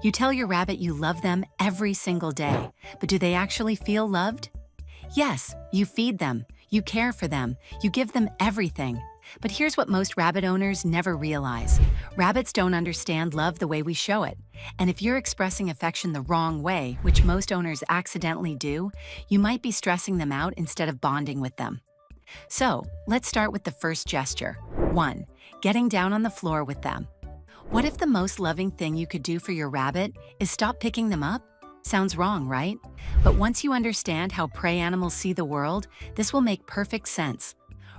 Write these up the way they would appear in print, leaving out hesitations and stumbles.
You tell your rabbit you love them every single day, but do they actually feel loved? Yes, you feed them, you care for them, you give them everything. But here's what most rabbit owners never realize. Rabbits don't understand love the way we show it. And if you're expressing affection the wrong way, which most owners accidentally do, you might be stressing them out instead of bonding with them. So, let's start with the first gesture. 1. Getting down on the floor with them. What if the most loving thing you could do for your rabbit is stop picking them up? Sounds wrong, right? But once you understand how prey animals see the world, this will make perfect sense.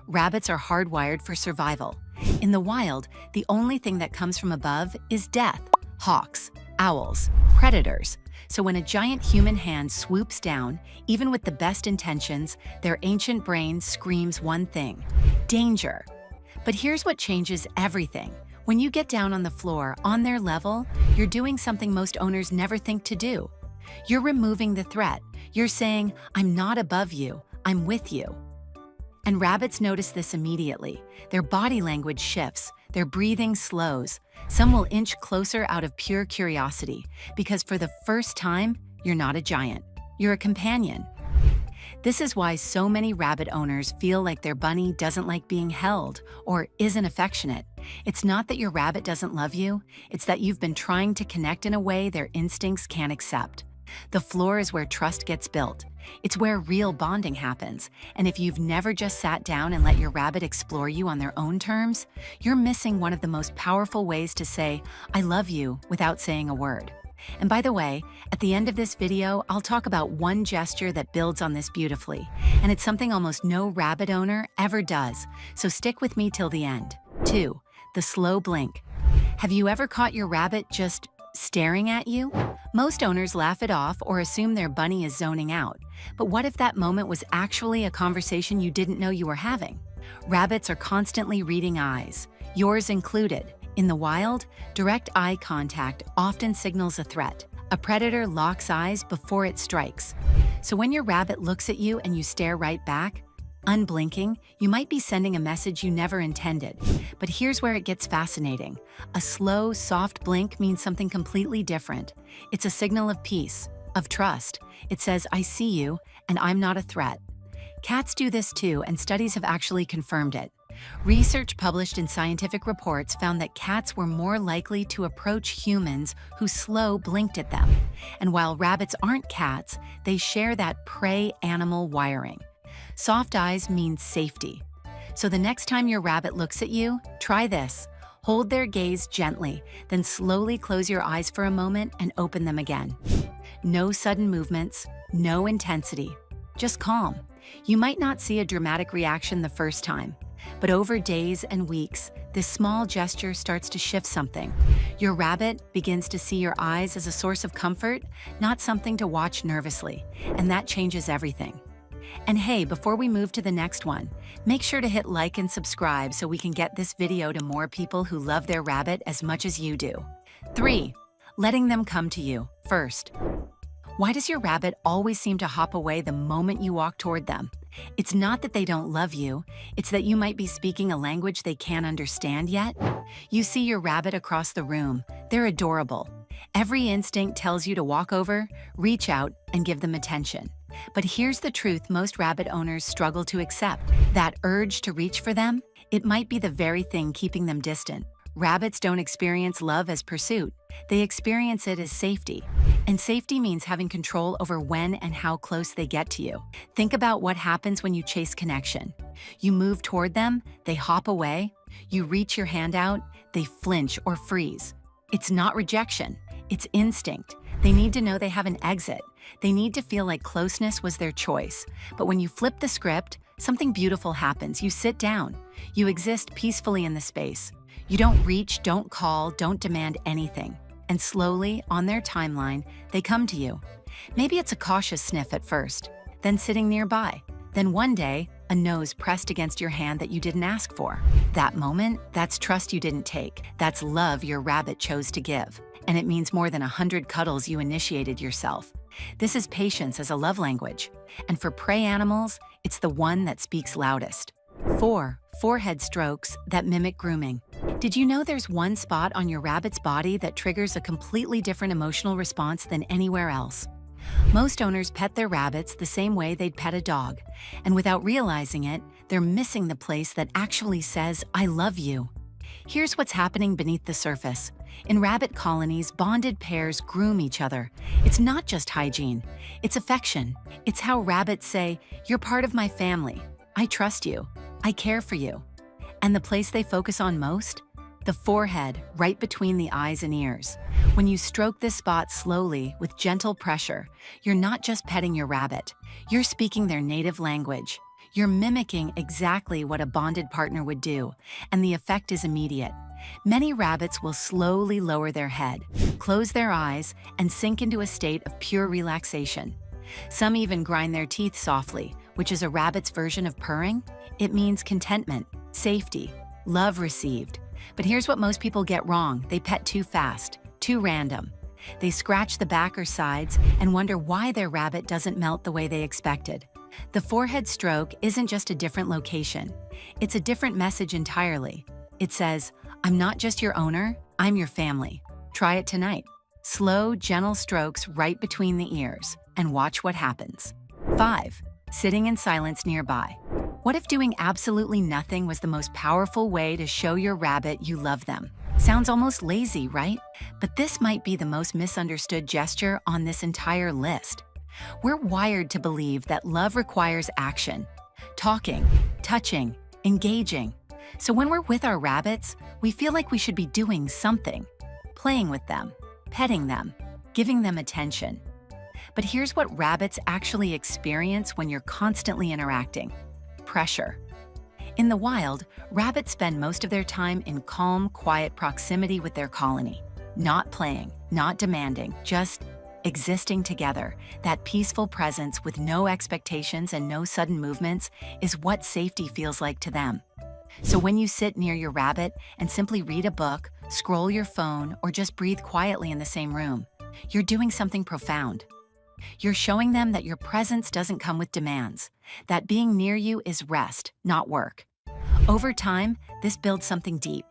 Rabbits are hardwired for survival. In the wild, the only thing that comes from above is death. Hawks, owls, predators. So when a giant human hand swoops down, even with the best intentions, their ancient brain screams one thing: danger. But here's what changes everything. When you get down on the floor, on their level, you're doing something most owners never think to do. You're removing the threat. You're saying, "I'm not above you, I'm with you." And rabbits notice this immediately. Their body language shifts, their breathing slows. Some will inch closer out of pure curiosity, because for the first time, you're not a giant, you're a companion. This is why so many rabbit owners feel like their bunny doesn't like being held or isn't affectionate. It's not that your rabbit doesn't love you, it's that you've been trying to connect in a way their instincts can't accept. The floor is where trust gets built. It's where real bonding happens. And if you've never just sat down and let your rabbit explore you on their own terms, you're missing one of the most powerful ways to say, "I love you," without saying a word. And by the way, at the end of this video, I'll talk about one gesture that builds on this beautifully. And it's something almost no rabbit owner ever does. So stick with me till the end. 2. The slow blink. Have you ever caught your rabbit just staring at you? Most owners laugh it off or assume their bunny is zoning out. But what if that moment was actually a conversation you didn't know you were having? Rabbits are constantly reading eyes, yours included. In the wild, direct eye contact often signals a threat. A predator locks eyes before it strikes. So when your rabbit looks at you and you stare right back, unblinking, you might be sending a message you never intended. But here's where it gets fascinating. A slow, soft blink means something completely different. It's a signal of peace, of trust. It says, "I see you, and I'm not a threat." Cats do this too, and studies have actually confirmed it. Research published in scientific reports found that cats were more likely to approach humans who slow blinked at them. And while rabbits aren't cats, they share that prey animal wiring. Soft eyes means safety. So the next time your rabbit looks at you, try this. Hold their gaze gently, then slowly close your eyes for a moment and open them again. No sudden movements, no intensity, just calm. You might not see a dramatic reaction the first time, but over days and weeks, this small gesture starts to shift something. Your rabbit begins to see your eyes as a source of comfort, not something to watch nervously, and that changes everything. And hey, before we move to the next one, make sure to hit like and subscribe so we can get this video to more people who love their rabbit as much as you do. 3. Letting them come to you first. Why does your rabbit always seem to hop away the moment you walk toward them? It's not that they don't love you, it's that you might be speaking a language they can't understand yet. You see your rabbit across the room. They're adorable. Every instinct tells you to walk over, reach out, and give them attention. But here's the truth most rabbit owners struggle to accept. That urge to reach for them, it might be the very thing keeping them distant. Rabbits don't experience love as pursuit. They experience it as safety. And safety means having control over when and how close they get to you. Think about what happens when you chase connection. You move toward them, they hop away. You reach your hand out, they flinch or freeze. It's not rejection, it's instinct. They need to know they have an exit. They need to feel like closeness was their choice. But when you flip the script, something beautiful happens. You sit down. You exist peacefully in the space. You don't reach, don't call, don't demand anything. And slowly, on their timeline, they come to you. Maybe it's a cautious sniff at first, then sitting nearby. Then one day, a nose pressed against your hand that you didn't ask for. That moment, that's trust you didn't take. That's love your rabbit chose to give. And it means more than 100 cuddles you initiated yourself. This is patience as a love language. And for prey animals, it's the one that speaks loudest. 4. Forehead strokes that mimic grooming. Did you know there's one spot on your rabbit's body that triggers a completely different emotional response than anywhere else? Most owners pet their rabbits the same way they'd pet a dog, and without realizing it, they're missing the place that actually says, "I love you." Here's what's happening beneath the surface. In rabbit colonies, bonded pairs groom each other. It's not just hygiene, it's affection. It's how rabbits say, "You're part of my family. I trust you. I care for you." And the place they focus on most? The forehead, right between the eyes and ears. When you stroke this spot slowly, with gentle pressure, you're not just petting your rabbit, you're speaking their native language. You're mimicking exactly what a bonded partner would do, and the effect is immediate. Many rabbits will slowly lower their head, close their eyes, and sink into a state of pure relaxation. Some even grind their teeth softly, which is a rabbit's version of purring. It means contentment, safety, love received. But here's what most people get wrong: they pet too fast, too random. They scratch the back or sides and wonder why their rabbit doesn't melt the way they expected. The forehead stroke isn't just a different location. It's a different message entirely. It says, "I'm not just your owner, I'm your family." Try it tonight. Slow, gentle strokes right between the ears, and watch what happens. 5. Sitting in silence nearby. What if doing absolutely nothing was the most powerful way to show your rabbit you love them? Sounds almost lazy, right? But this might be the most misunderstood gesture on this entire list. We're wired to believe that love requires action, talking, touching, engaging. So when we're with our rabbits, we feel like we should be doing something, playing with them, petting them, giving them attention. But here's what rabbits actually experience when you're constantly interacting: pressure. In the wild, rabbits spend most of their time in calm, quiet proximity with their colony. Not playing, not demanding, just existing together. That peaceful presence with no expectations and no sudden movements is what safety feels like to them. So when you sit near your rabbit and simply read a book, scroll your phone, or just breathe quietly in the same room, you're doing something profound. You're showing them that your presence doesn't come with demands, that being near you is rest, not work. Over time, this builds something deep.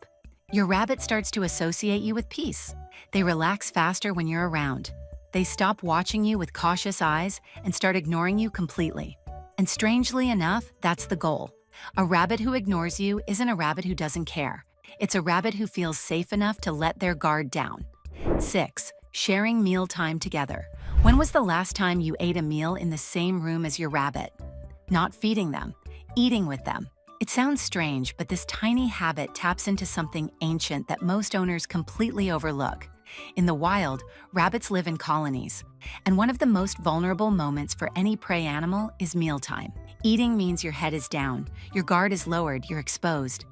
Your rabbit starts to associate you with peace. They relax faster when you're around. They stop watching you with cautious eyes and start ignoring you completely. And strangely enough, that's the goal. A rabbit who ignores you isn't a rabbit who doesn't care. It's a rabbit who feels safe enough to let their guard down. 6. Sharing meal time together. When was the last time you ate a meal in the same room as your rabbit? Not feeding them, eating with them. It sounds strange, but this tiny habit taps into something ancient that most owners completely overlook. In the wild, rabbits live in colonies, and one of the most vulnerable moments for any prey animal is mealtime. Eating means your head is down, your guard is lowered, you're exposed.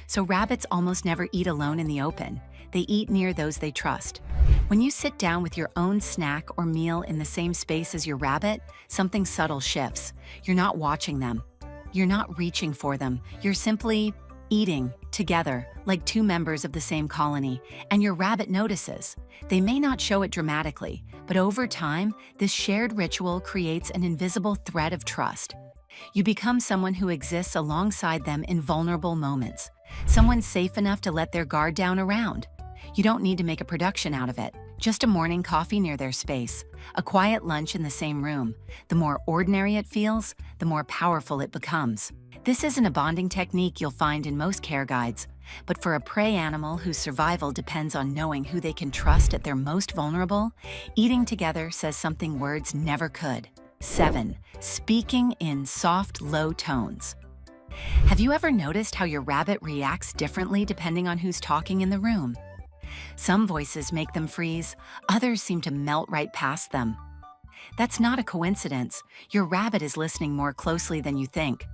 So rabbits almost never eat alone in the open. They eat near those they trust. When you sit down with your own snack or meal in the same space as your rabbit, something subtle shifts. You're not watching them. You're not reaching for them. You're simply eating together, like two members of the same colony, and your rabbit notices. They may not show it dramatically, but over time, this shared ritual creates an invisible thread of trust. You become someone who exists alongside them in vulnerable moments, someone safe enough to let their guard down around. You don't need to make a production out of it, just a morning coffee near their space, a quiet lunch in the same room. The more ordinary it feels, the more powerful it becomes. This isn't a bonding technique you'll find in most care guides, but for a prey animal whose survival depends on knowing who they can trust at their most vulnerable, eating together says something words never could. 7. Speaking in soft, low tones. Have you ever noticed how your rabbit reacts differently depending on who's talking in the room? Some voices make them freeze, others seem to melt right past them. That's not a coincidence. Your rabbit is listening more closely than you think.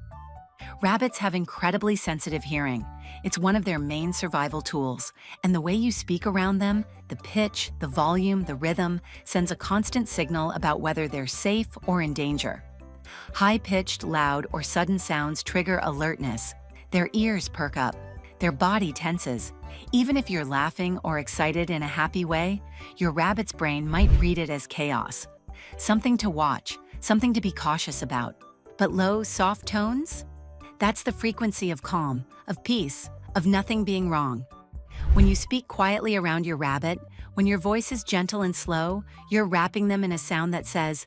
Rabbits have incredibly sensitive hearing. It's one of their main survival tools, and the way you speak around them, the pitch, the volume, the rhythm, sends a constant signal about whether they're safe or in danger. High-pitched, loud, or sudden sounds trigger alertness. Their ears perk up. Their body tenses. Even if you're laughing or excited in a happy way, your rabbit's brain might read it as chaos. Something to watch, something to be cautious about. But low, soft tones? That's the frequency of calm, of peace, of nothing being wrong. When you speak quietly around your rabbit, when your voice is gentle and slow, you're wrapping them in a sound that says,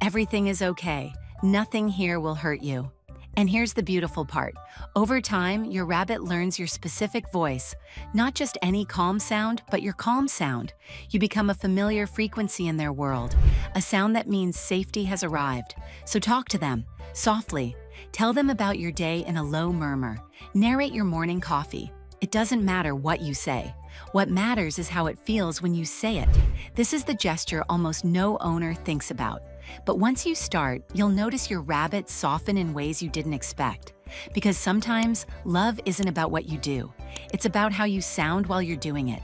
"Everything is okay. Nothing here will hurt you." And here's the beautiful part. Over time, your rabbit learns your specific voice, not just any calm sound, but your calm sound. You become a familiar frequency in their world, a sound that means safety has arrived. So talk to them, softly. Tell them about your day in a low murmur. Narrate your morning coffee. It doesn't matter what you say. What matters is how it feels when you say it. This is the gesture almost no owner thinks about. But once you start, you'll notice your rabbit soften in ways you didn't expect. Because sometimes, love isn't about what you do. It's about how you sound while you're doing it.